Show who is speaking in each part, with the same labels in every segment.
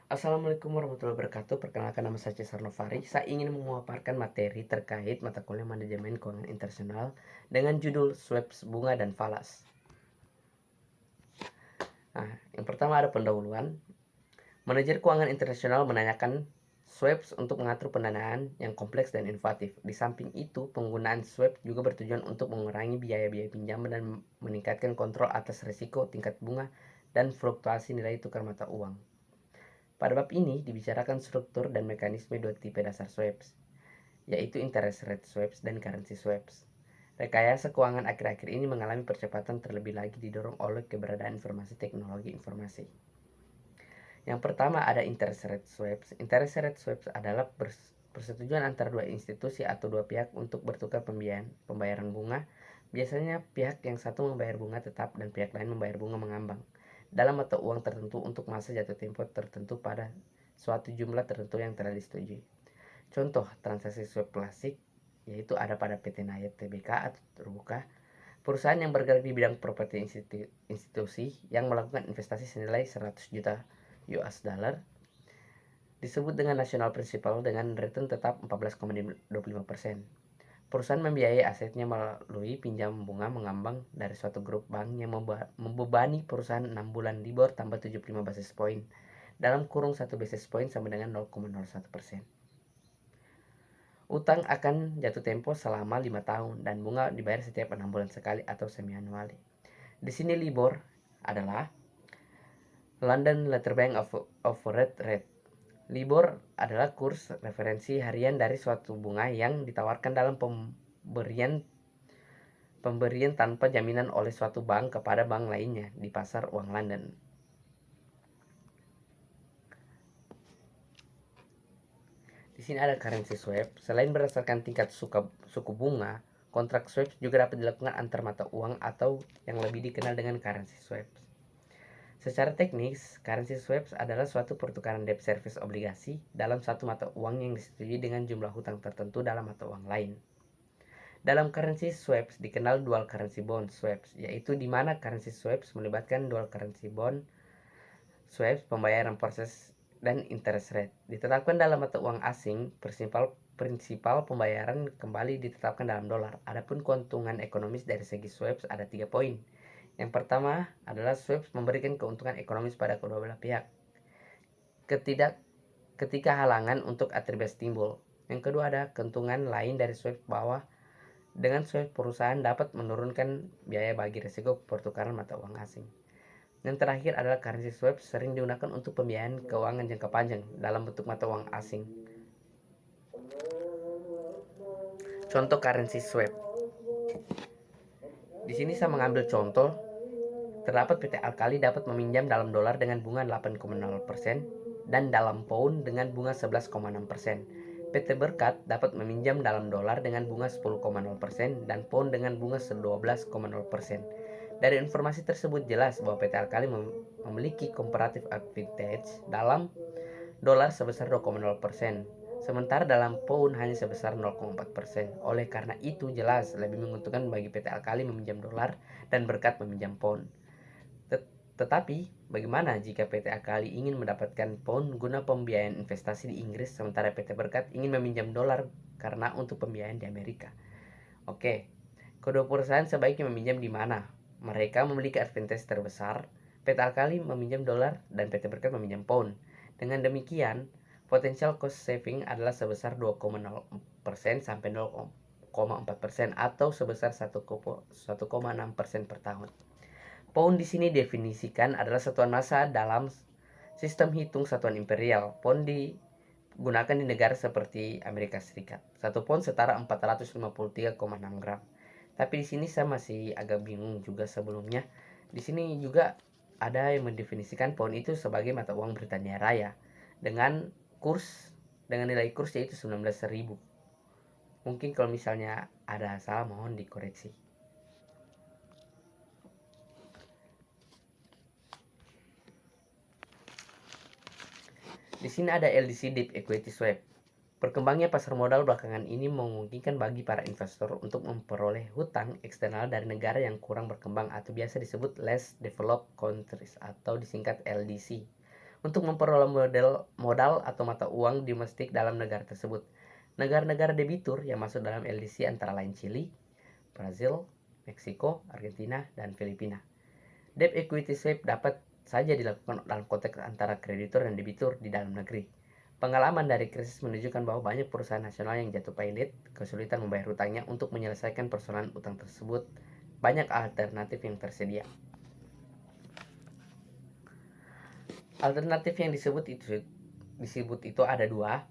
Speaker 1: Assalamualaikum warahmatullahi wabarakatuh. Perkenalkan, nama saya Cesar Novari. Saya ingin memaparkan materi terkait mata kuliah manajemen keuangan internasional dengan judul Swaps bunga dan falas. Nah, yang pertama ada pendahuluan. Manajer keuangan internasional menanyakan swaps untuk mengatur pendanaan yang kompleks dan inovatif. Di samping itu, penggunaan swap juga bertujuan untuk mengurangi biaya-biaya pinjaman dan meningkatkan kontrol atas risiko tingkat bunga dan fluktuasi nilai tukar mata uang. Pada bab ini dibicarakan struktur dan mekanisme dua tipe dasar swaps, yaitu interest rate swaps dan currency swaps. Rekayasa keuangan akhir-akhir ini mengalami percepatan terlebih lagi didorong oleh keberadaan informasi teknologi informasi. Yang pertama ada interest rate swaps. Interest rate swaps adalah persetujuan antara dua institusi atau dua pihak untuk bertukar pembayaran bunga. Biasanya pihak yang satu membayar bunga tetap dan pihak lain membayar bunga mengambang dalam mata uang tertentu untuk masa jatuh tempo tertentu pada suatu jumlah tertentu yang telah disetujui. Contoh transaksi swap klasik yaitu ada pada PT Nayet Tbk atau terbuka, perusahaan yang bergerak di bidang properti institusi yang melakukan investasi senilai 100 juta US dollar disebut dengan national principal dengan return tetap 14,25%. Perusahaan membiayai asetnya melalui pinjam bunga mengambang dari suatu grup bank yang membebani perusahaan 6 bulan LIBOR tambah 75 basis point dalam kurung 1 basis point sama dengan 0,01%. Utang akan jatuh tempo selama 5 tahun dan bunga dibayar setiap 6 bulan sekali atau semi-annually. Di sini LIBOR adalah London Letter Bank of Rate. LIBOR adalah kurs referensi harian dari suatu bunga yang ditawarkan dalam pemberian tanpa jaminan oleh suatu bank kepada bank lainnya di pasar uang London. Di sini ada currency swap. Selain berdasarkan tingkat suku bunga, kontrak swap juga dapat dilakukan antar mata uang atau yang lebih dikenal dengan currency swap. Secara teknis, currency swaps adalah suatu pertukaran debt service obligasi dalam satu mata uang yang disetujui dengan jumlah hutang tertentu dalam mata uang lain. Dalam currency swaps dikenal dual currency bond swaps, yaitu di mana currency swaps melibatkan dual currency bond swaps pembayaran proses dan interest rate. Ditetapkan dalam mata uang asing, prinsipal pembayaran kembali ditetapkan dalam dolar. Adapun keuntungan ekonomis dari segi swaps ada 3 poin. Yang pertama adalah swaps memberikan keuntungan ekonomis pada kedua belah pihak ketika halangan untuk atribut timbul. Yang kedua ada keuntungan lain dari swaps bahwa dengan swaps perusahaan dapat menurunkan biaya bagi risiko pertukaran mata uang asing. Yang terakhir adalah currency swap sering digunakan untuk pembiayaan keuangan jangka panjang dalam bentuk mata uang asing. Contoh currency swap. Di sini saya mengambil contoh. Terdapat PT Alkali dapat meminjam dalam dolar dengan bunga 8,0% dan dalam pound dengan bunga 11,6%. PT Berkat dapat meminjam dalam dolar dengan bunga 10,0% dan pound dengan bunga 12,0%. Dari informasi tersebut jelas bahwa PT Alkali memiliki comparative advantage dalam dolar sebesar 2,0%, sementara dalam pound hanya sebesar 0,4%. Oleh karena itu jelas lebih menguntungkan bagi PT Alkali meminjam dolar dan Berkat meminjam pound. Tetapi, bagaimana jika PT Alkali ingin mendapatkan pound guna pembiayaan investasi di Inggris, sementara PT Berkat ingin meminjam dolar karena untuk pembiayaan di Amerika? Oke, kedua perusahaan sebaiknya meminjam di mana? Mereka memiliki advantage terbesar. PT Alkali meminjam dolar dan PT Berkat meminjam pound. Dengan demikian, potensial cost saving adalah sebesar 2,0% sampai 0,4% atau sebesar 1,6% per tahun. Pound di sini definisikan adalah satuan massa dalam sistem hitung satuan imperial. Pound digunakan di negara seperti Amerika Serikat. Satu pound setara 453,6 gram. Tapi di sini saya masih agak bingung juga sebelumnya. Di sini juga ada yang mendefinisikan pound itu sebagai mata uang Britania Raya dengan nilai kurs yaitu 19.000. Mungkin kalau misalnya ada salah mohon dikoreksi. Di sini ada LDC Deep Equity Swap. Perkembangnya pasar modal belakangan ini memungkinkan bagi para investor untuk memperoleh hutang eksternal dari negara yang kurang berkembang atau biasa disebut less developed countries atau disingkat LDC untuk memperoleh modal atau mata uang domestik dalam negara tersebut. Negara-negara debitur yang masuk dalam LDC antara lain Chili, Brazil, Meksiko, Argentina, dan Filipina. Debt equity swap dapat saja dilakukan dalam konteks antara kreditur dan debitur di dalam negeri. Pengalaman dari krisis menunjukkan bahwa banyak perusahaan nasional yang jatuh pailit, kesulitan membayar hutangnya. Untuk menyelesaikan persoalan utang tersebut, banyak alternatif yang tersedia. Alternatif yang disebut itu ada dua.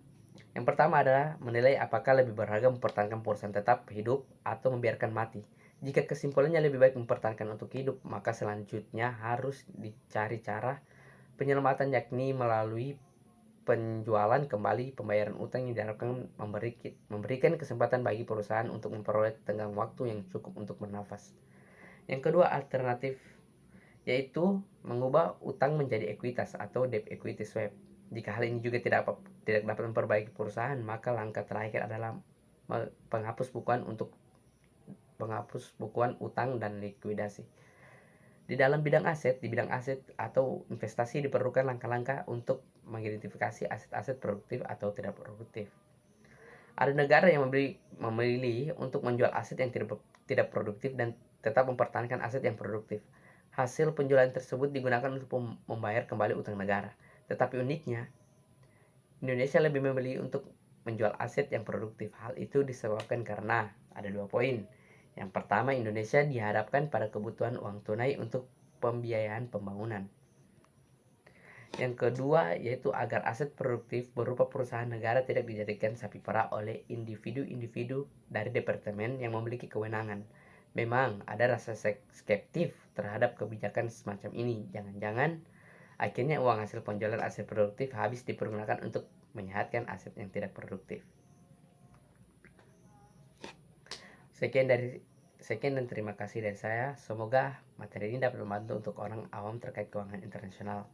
Speaker 1: Yang pertama adalah menilai apakah lebih berharga mempertahankan perusahaan tetap hidup atau membiarkan mati. Jika kesimpulannya lebih baik mempertahankan untuk hidup, maka selanjutnya harus dicari cara penyelamatan, yakni melalui penjualan kembali pembayaran utang yang diharapkan memberikan kesempatan bagi perusahaan untuk memperoleh tenggang waktu yang cukup untuk bernafas. Yang kedua alternatif yaitu mengubah utang menjadi ekuitas atau debt equity swap. Jika hal ini juga tidak dapat memperbaiki perusahaan, maka langkah terakhir adalah penghapus bukuan utang dan likuidasi. Di bidang aset atau investasi diperlukan langkah-langkah untuk mengidentifikasi aset-aset produktif atau tidak produktif. Ada negara yang memilih untuk menjual aset yang tidak produktif dan tetap mempertahankan aset yang produktif. Hasil penjualan tersebut digunakan untuk membayar kembali utang negara. Tetapi uniknya, Indonesia lebih memilih untuk menjual aset yang produktif. Hal itu disebabkan karena ada 2 poin. Yang pertama, Indonesia dihadapkan pada kebutuhan uang tunai untuk pembiayaan pembangunan. Yang kedua, yaitu agar aset produktif berupa perusahaan negara tidak dijadikan sapi perah oleh individu-individu dari departemen yang memiliki kewenangan. Memang ada rasa skeptif terhadap kebijakan semacam ini. Jangan-jangan akhirnya uang hasil penjualan aset produktif habis dipergunakan untuk menyehatkan aset yang tidak produktif. Sekian dan terima kasih dari saya. Semoga materi ini dapat membantu untuk orang awam terkait keuangan internasional.